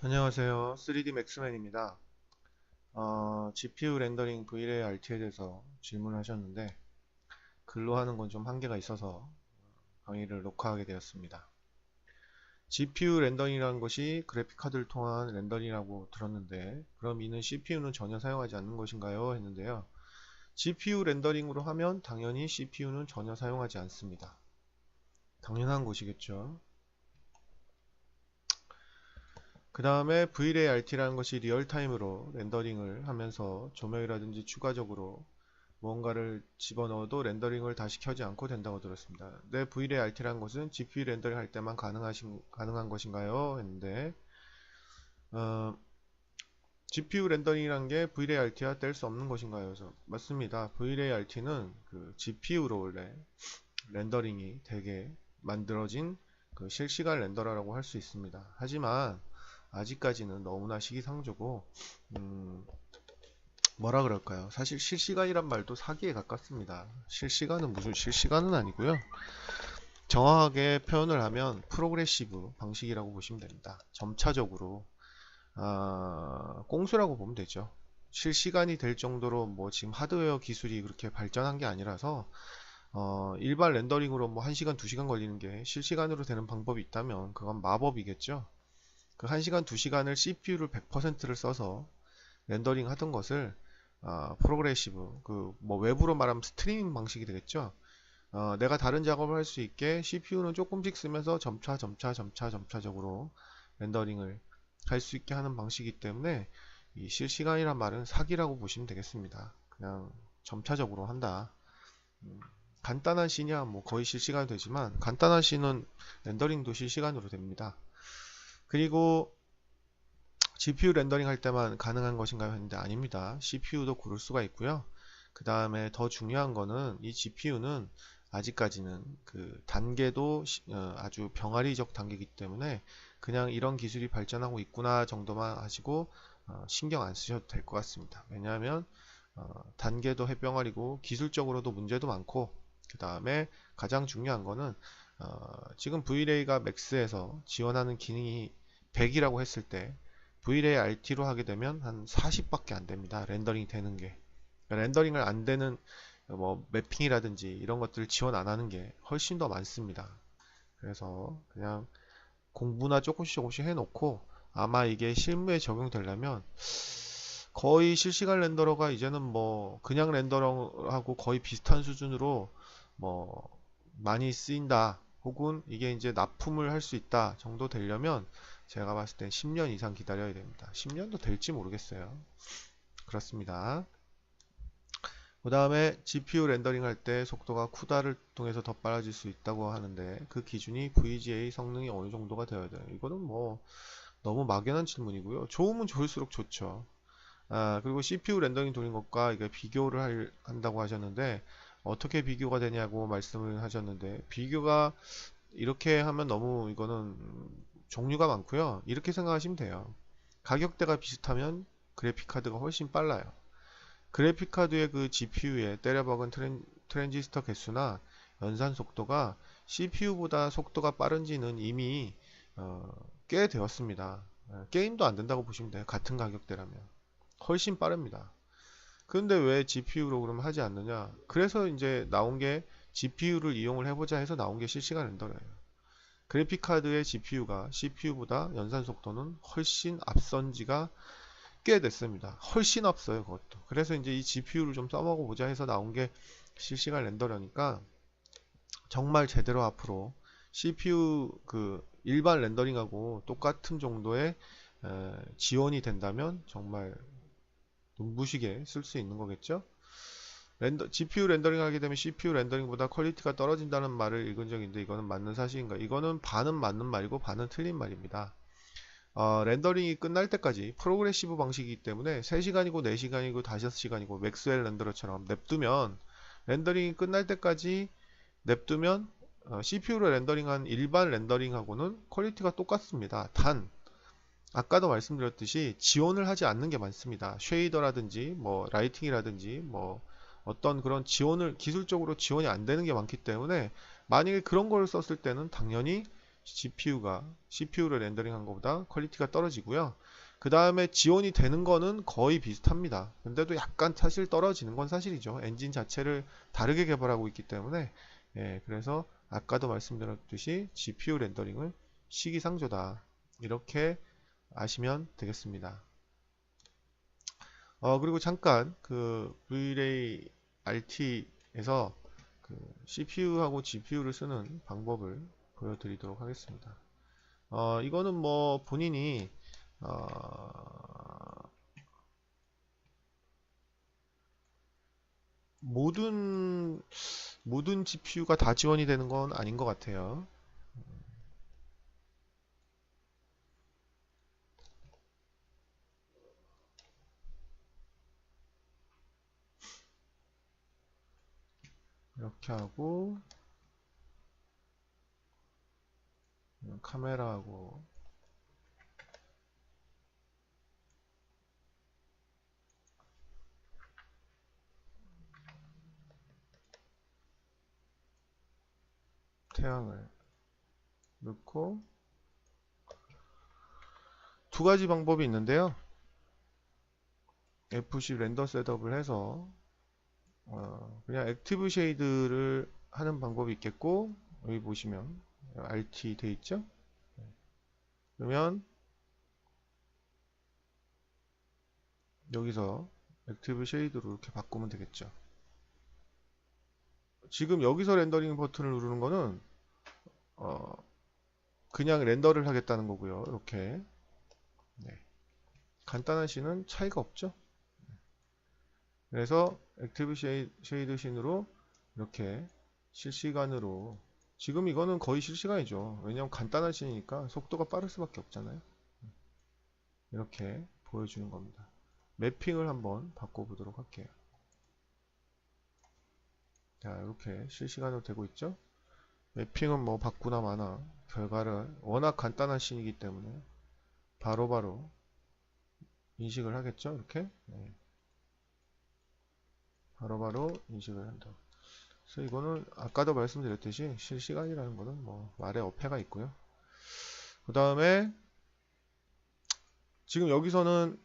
안녕하세요. 3D 맥스맨입니다. GPU 렌더링 VLA RT에 대해서 질문하셨는데 글로 하는 건 좀 한계가 있어서 강의를 녹화하게 되었습니다. GPU 렌더링이라는 것이 그래픽 카드를 통한 렌더링이라고 들었는데 그럼 이는 CPU는 전혀 사용하지 않는 것인가요? 했는데요. GPU 렌더링으로 하면 당연히 CPU는 전혀 사용하지 않습니다. 당연한 것이겠죠. 그 다음에 VLART라는 것이 리얼타임으로 렌더링을 하면서 조명이라든지 추가적으로 무언가를 집어넣어도 렌더링을 다시 켜지 않고 된다고 들었습니다. 네, VLART라는 것은 GPU 렌더링 할 때만 가능한 것인가요? 했는데 GPU 렌더링이란 게 VLART와 뗄 수 없는 것인가요? 그래서 맞습니다. VLART는 그 GPU로 원래 렌더링이 되게 만들어진 그 실시간 렌더러라고 할 수 있습니다. 하지만 아직까지는 너무나 시기상조고 뭐라 그럴까요? 사실 실시간이란 말도 사기에 가깝습니다. 실시간은 무슨 실시간은 아니고요. 정확하게 표현을 하면 프로그레시브 방식이라고 보시면 됩니다. 점차적으로 꼼수라고 보면 되죠. 실시간이 될 정도로 뭐 지금 하드웨어 기술이 그렇게 발전한 게 아니라서 일반 렌더링으로 뭐 1시간, 2시간 걸리는 게 실시간으로 되는 방법이 있다면 그건 마법이겠죠. 그 1시간, 2시간을 CPU를 100%를 써서 렌더링 하던 것을 프로그레시브, 그 뭐 외부로 말하면 스트리밍 방식이 되겠죠. 내가 다른 작업을 할 수 있게 CPU는 조금씩 쓰면서 점차적으로 렌더링을 할 수 있게 하는 방식이기 때문에 이 실시간이란 말은 사기라고 보시면 되겠습니다. 그냥 점차적으로 한다. 간단한 C냐 뭐 거의 실시간이 되지만 간단한 C는 렌더링도 실시간으로 됩니다. 그리고 GPU 렌더링 할 때만 가능한 것인가요? 했는데 아닙니다. CPU도 고를 수가 있고요. 그 다음에 더 중요한 거는 이 GPU는 아직까지는 그 단계도 아주 병아리적 단계이기 때문에 그냥 이런 기술이 발전하고 있구나 정도만 하시고 신경 안 쓰셔도 될 것 같습니다. 왜냐하면 단계도 해병아리고 기술적으로도 문제도 많고 그 다음에 가장 중요한 거는 지금 VLA가 맥스에서 지원하는 기능이 100이라고 했을 때 VLART로 하게 되면 한 40밖에 안 됩니다. 렌더링 되는 게. 그러니까 렌더링을 안 되는 뭐 매핑이라든지 이런 것들을 지원 안 하는 게 훨씬 더 많습니다. 그래서 그냥 공부나 조금씩 해놓고 아마 이게 실무에 적용되려면 거의 실시간 렌더러가 이제는 뭐 그냥 렌더러하고 거의 비슷한 수준으로 뭐 많이 쓰인다 혹은 이게 이제 납품을 할 수 있다 정도 되려면 제가 봤을 땐 10년 이상 기다려야 됩니다. 10년도 될지 모르겠어요. 그렇습니다. 그 다음에 GPU 렌더링 할 때 속도가 쿠다를 통해서 더 빨라질 수 있다고 하는데 그 기준이 VGA 성능이 어느 정도가 되어야 돼요. 이거는 뭐 너무 막연한 질문이고요. 좋으면 좋을수록 좋죠. 그리고 CPU 렌더링 돌린 것과 이게 비교를 한다고 하셨는데 어떻게 비교가 되냐고 말씀을 하셨는데 비교가 이렇게 하면 너무 이거는 종류가 많고요. 이렇게 생각하시면 돼요. 가격대가 비슷하면 그래픽카드가 훨씬 빨라요. 그래픽카드의 그 GPU에 때려박은 트랜지스터 개수나 연산 속도가 CPU보다 속도가 빠른지는 이미 어, 꽤 되었습니다. 게임도 안 된다고 보시면 돼요. 같은 가격대라면. 훨씬 빠릅니다. 그런데 왜 GPU로 그러면 하지 않느냐? 그래서 이제 나온 게 GPU를 이용을 해보자 해서 나온 게 실시간 렌더예요. 그래픽카드의 GPU가 CPU보다 연산 속도는 훨씬 앞선 지가 꽤 됐습니다. 훨씬 앞서요, 그것도. 그래서 이제 이 GPU를 좀 써먹어 보자 해서 나온 게 실시간 렌더러니까 정말 제대로 앞으로 CPU 그 일반 렌더링하고 똑같은 정도의 지원이 된다면 정말 눈부시게 쓸 수 있는 거겠죠? GPU 렌더링 하게 되면 CPU 렌더링보다 퀄리티가 떨어진다는 말을 읽은 적이 있는데 이거는 맞는 사실인가? 이거는 반은 맞는 말이고 반은 틀린 말입니다. 렌더링이 끝날 때까지 프로그레시브 방식이기 때문에 3시간이고 4시간이고 5시간이고 맥스웰 렌더러처럼 냅두면 렌더링이 끝날 때까지 냅두면 CPU로 렌더링한 일반 렌더링하고는 퀄리티가 똑같습니다. 단 아까도 말씀드렸듯이 지원을 하지 않는 게 많습니다. 쉐이더라든지 뭐 라이팅이라든지 뭐 어떤 그런 기술적으로 지원이 안 되는 게 많기 때문에 만약에 그런 걸 썼을 때는 당연히 GPU가 CPU를 렌더링한 것보다 퀄리티가 떨어지고요. 그 다음에 지원이 되는 거는 거의 비슷합니다. 근데도 약간 사실 떨어지는 건 사실이죠. 엔진 자체를 다르게 개발하고 있기 때문에. 예, 그래서 아까도 말씀드렸듯이 GPU 렌더링은 시기상조다. 이렇게 아시면 되겠습니다. 그리고 잠깐 그 V-Ray RT에서 그 CPU하고 GPU를 쓰는 방법을 보여드리도록 하겠습니다. 이거는 뭐 본인이 모든 GPU가 다 지원이 되는 건 아닌 것 같아요. 이렇게 하고 카메라하고 태양을 넣고 두 가지 방법이 있는데요. F10 렌더 셋업을 해서 그냥 액티브 쉐이드를 하는 방법이 있겠고, 여기 보시면 RT 돼 있죠? 그러면 여기서 액티브 쉐이드로 이렇게 바꾸면 되겠죠. 지금 여기서 렌더링 버튼을 누르는 거는 그냥 렌더를 하겠다는 거고요. 이렇게 네. 간단한 씬은 차이가 없죠. 그래서 액티브 쉐이드 씬으로 이렇게 실시간으로, 지금 이거는 거의 실시간이죠. 왜냐하면 간단한 씬이니까 속도가 빠를 수밖에 없잖아요. 이렇게 보여주는 겁니다. 매핑을 한번 바꿔보도록 할게요. 자, 이렇게 실시간으로 되고 있죠. 매핑은 뭐 바꾸나 마나 결과를, 워낙 간단한 씬이기 때문에 바로바로 인식을 하겠죠. 이렇게 네. 바로바로 인식을 한다. 그래서 이거는 아까도 말씀드렸듯이 실시간이라는 거는 뭐 말에 어폐가 있고요. 그 다음에 지금 여기서는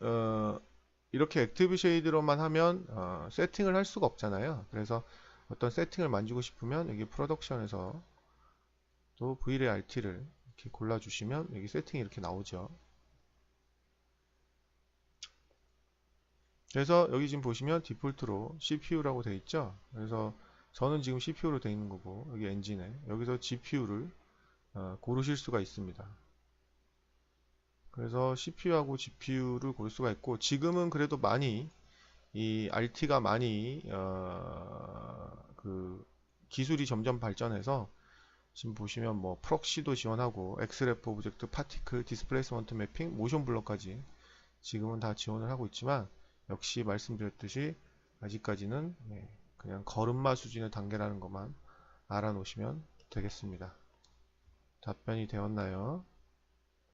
이렇게 액티브 쉐이드로만 하면 세팅을 할 수가 없잖아요. 그래서 어떤 세팅을 만지고 싶으면 여기 프로덕션에서 또 V-Ray RT를 이렇게 골라주시면 여기 세팅이 이렇게 나오죠. 그래서 여기 지금 보시면 디폴트로 CPU라고 되어 있죠. 그래서 저는 지금 CPU로 되어 있는 거고, 여기 엔진에 여기서 GPU를 고르실 수가 있습니다. 그래서 CPU하고 GPU를 고를 수가 있고, 지금은 그래도 많이 이 RT가 많이 그 기술이 점점 발전해서 지금 보시면 뭐 프록시도 지원하고 엑스레프 오브젝트 파티클 디스플레이스먼트 매핑 모션 블러까지 지금은 다 지원을 하고 있지만, 역시 말씀드렸듯이 아직까지는 그냥 걸음마 수준의 단계라는 것만 알아놓으시면 되겠습니다. 답변이 되었나요?